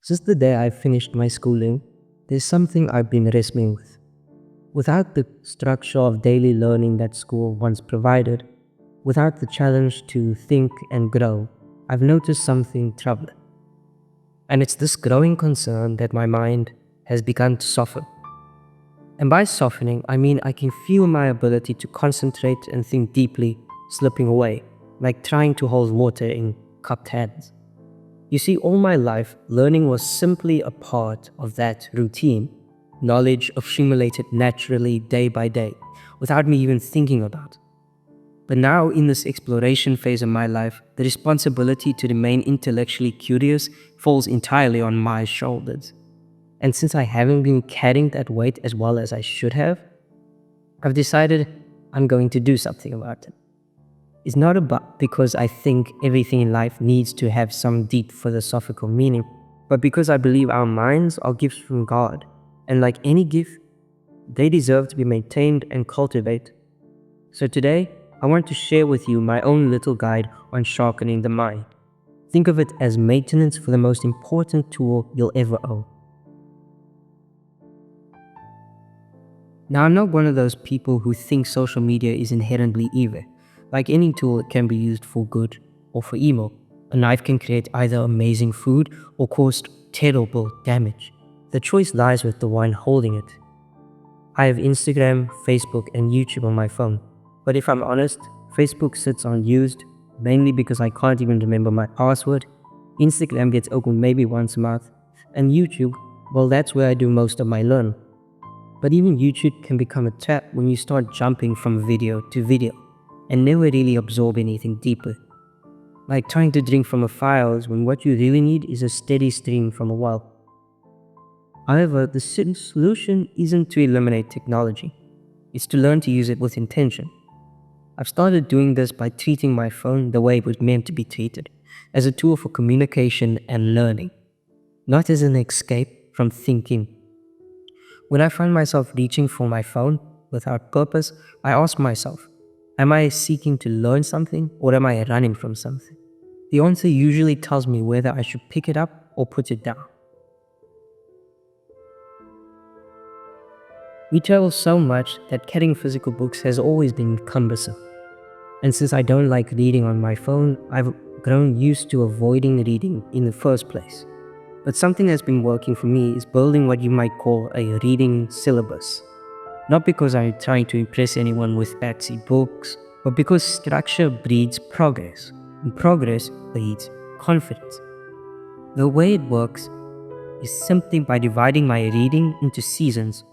Since the day I finished my schooling, there's something I've been wrestling with. Without the structure of daily learning that school once provided, without the challenge to think and grow, I've noticed something troubling. And it's this growing concern that my mind has begun to soften. And by softening, I mean I can feel my ability to concentrate and think deeply slipping away, like trying to hold water in cupped hands. You see, all my life, learning was simply a part of that routine. Knowledge accumulated naturally day by day, without me even thinking about it. But now, in this exploration phase of my life, the responsibility to remain intellectually curious falls entirely on my shoulders. And since I haven't been carrying that weight as well as I should have, I've decided I'm going to do something about it. It's not about because I think everything in life needs to have some deep philosophical meaning, but because I believe our minds are gifts from God, and like any gift, they deserve to be maintained and cultivated. So today, I want to share with you my own little guide on sharpening the mind. Think of it as maintenance for the most important tool you'll ever own. Now, I'm not one of those people who think social media is inherently evil. Like any tool, it can be used for good or for evil. A knife can create either amazing food or cause terrible damage. The choice lies with the one holding it. I have Instagram, Facebook, and YouTube on my phone. But if I'm honest, Facebook sits unused, mainly because I can't even remember my password. Instagram gets opened maybe once a month. And YouTube, well, that's where I do most of my learning. But even YouTube can become a trap when you start jumping from video to video and never really absorb anything deeper. Like trying to drink from a fire when what you really need is a steady stream from a well. However, the solution isn't to eliminate technology. It's to learn to use it with intention. I've started doing this by treating my phone the way it was meant to be treated, as a tool for communication and learning, not as an escape from thinking. When I find myself reaching for my phone without purpose, I ask myself, am I seeking to learn something or am I running from something? The answer usually tells me whether I should pick it up or put it down. We travel so much that carrying physical books has always been cumbersome. And since I don't like reading on my phone, I've grown used to avoiding reading in the first place. But something that's been working for me is building what you might call a reading syllabus. Not because I'm trying to impress anyone with fancy books, but because structure breeds progress, and progress breeds confidence. The way it works is simply by dividing my reading into seasons.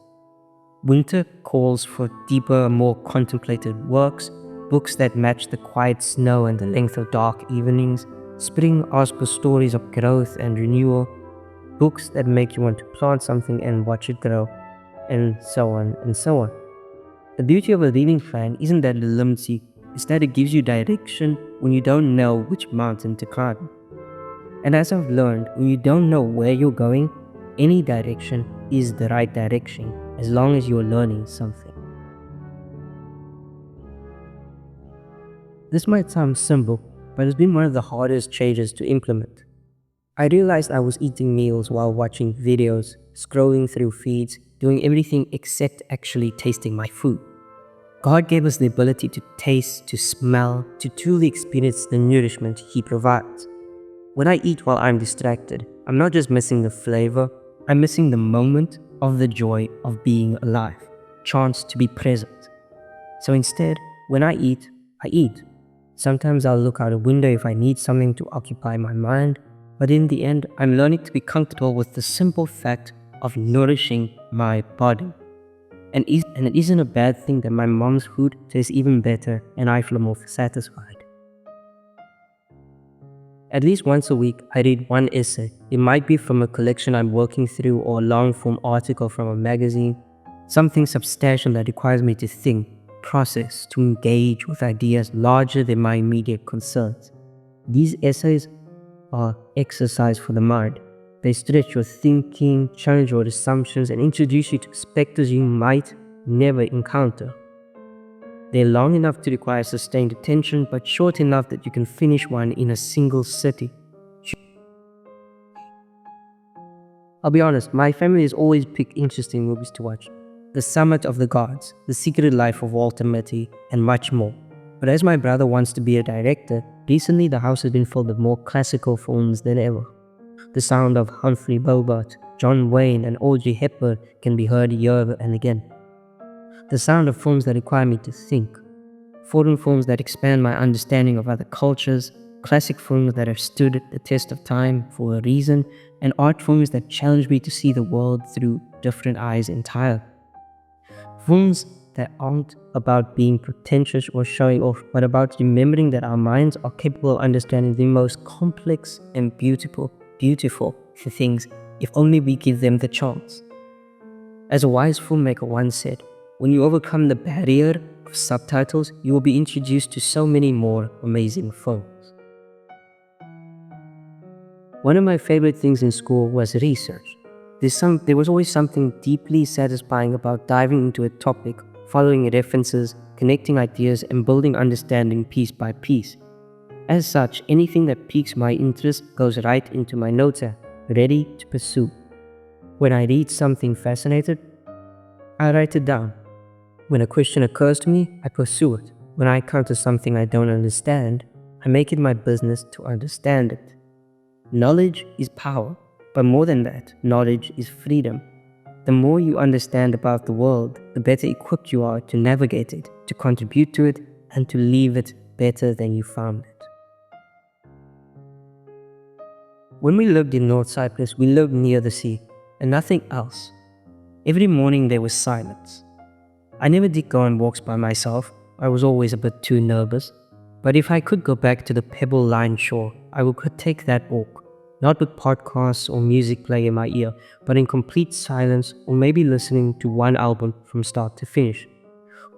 Winter calls for deeper, more contemplated works, books that match the quiet snow and the length of dark evenings. Spring asks for stories of growth and renewal, books that make you want to plant something and watch it grow, and so on and so on. The beauty of a reading plan isn't that it limits you, it's that it gives you direction when you don't know which mountain to climb. And as I've learned, when you don't know where you're going, any direction is the right direction as long as you're learning something. This might sound simple, but it's been one of the hardest changes to implement. I realized I was eating meals while watching videos, scrolling through feeds, doing everything except actually tasting my food. God gave us the ability to taste, to smell, to truly experience the nourishment He provides. When I eat while I'm distracted, I'm not just missing the flavor, I'm missing the moment of the joy of being alive, chance to be present. So instead, when I eat, I eat. Sometimes I'll look out a window if I need something to occupy my mind, but in the end, I'm learning to be comfortable with the simple fact of nourishing my body. And it isn't a bad thing that my mom's food tastes even better and I feel more satisfied. At least once a week, I read one essay. It might be from a collection I'm working through or a long-form article from a magazine, something substantial that requires me to think, process, to engage with ideas larger than my immediate concerns. These essays are exercise for the mind. They stretch your thinking, challenge your assumptions, and introduce you to perspectives you might never encounter. They're long enough to require sustained attention, but short enough that you can finish one in a single sitting. I'll be honest, my family has always picked interesting movies to watch. The Summit of the Gods, The Secret Life of Walter Mitty, and much more. But as my brother wants to be a director, recently the house has been filled with more classical films than ever. The sound of Humphrey Bogart, John Wayne, and Audrey Hepburn can be heard year and again. The sound of films that require me to think. Foreign films that expand my understanding of other cultures, classic films that have stood the test of time for a reason, and art films that challenge me to see the world through different eyes entirely. Films that aren't about being pretentious or showing off, but about remembering that our minds are capable of understanding the most complex and beautiful things if only we give them the chance. As a wise filmmaker once said, when you overcome the barrier of subtitles, you will be introduced to so many more amazing films. One of my favorite things in school was research. There was always something deeply satisfying about diving into a topic, following references, connecting ideas, and building understanding piece by piece. As such, anything that piques my interest goes right into my notes app, ready to pursue. When I read something fascinating, I write it down. When a question occurs to me, I pursue it. When I encounter something I don't understand, I make it my business to understand it. Knowledge is power, but more than that, knowledge is freedom. The more you understand about the world, the better equipped you are to navigate it, to contribute to it, and to leave it better than you found it. When we lived in North Cyprus, we lived near the sea, and nothing else. Every morning there was silence. I never did go on walks by myself. I was always a bit too nervous. But if I could go back to the pebble-lined shore, I could take that walk. Not with podcasts or music playing in my ear, but in complete silence, or maybe listening to one album from start to finish.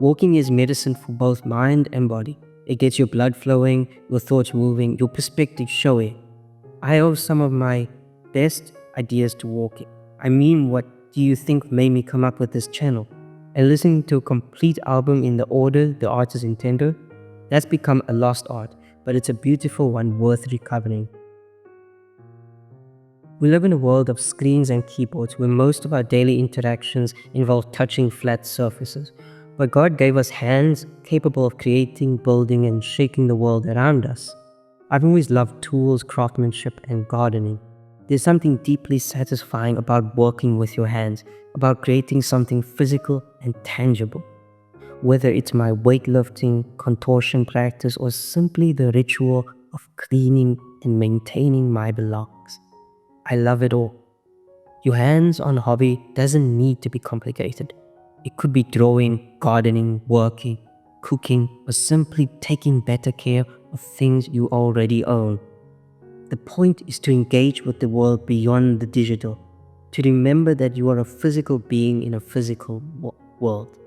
Walking is medicine for both mind and body. It gets your blood flowing, your thoughts moving, your perspective showing. I owe some of my best ideas to walking. I mean, what do you think made me come up with this channel? And listening to a complete album in the order the artist intended, that's become a lost art, but it's a beautiful one worth recovering. We live in a world of screens and keyboards where most of our daily interactions involve touching flat surfaces. But God gave us hands capable of creating, building, and shaping the world around us. I've always loved tools, craftsmanship, and gardening. There's something deeply satisfying about working with your hands, about creating something physical and tangible. Whether it's my weightlifting, contortion practice, or simply the ritual of cleaning and maintaining my belongings, I love it all. Your hands-on hobby doesn't need to be complicated. It could be drawing, gardening, working, cooking, or simply taking better care of things you already own. The point is to engage with the world beyond the digital, to remember that you are a physical being in a physical world.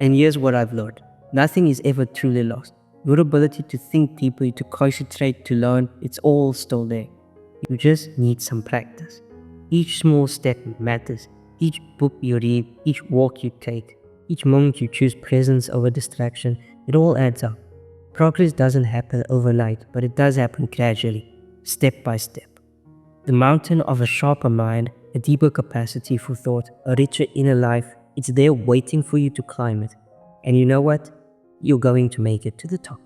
And here's what I've learned. Nothing is ever truly lost. Your ability to think deeply, to concentrate, to learn, it's all still there. You just need some practice. Each small step matters. Each book you read, each walk you take, each moment you choose presence over distraction, it all adds up. Progress doesn't happen overnight, but it does happen gradually, step by step. The mountain of a sharper mind, a deeper capacity for thought, a richer inner life, it's there waiting for you to climb it. And you know what? You're going to make it to the top.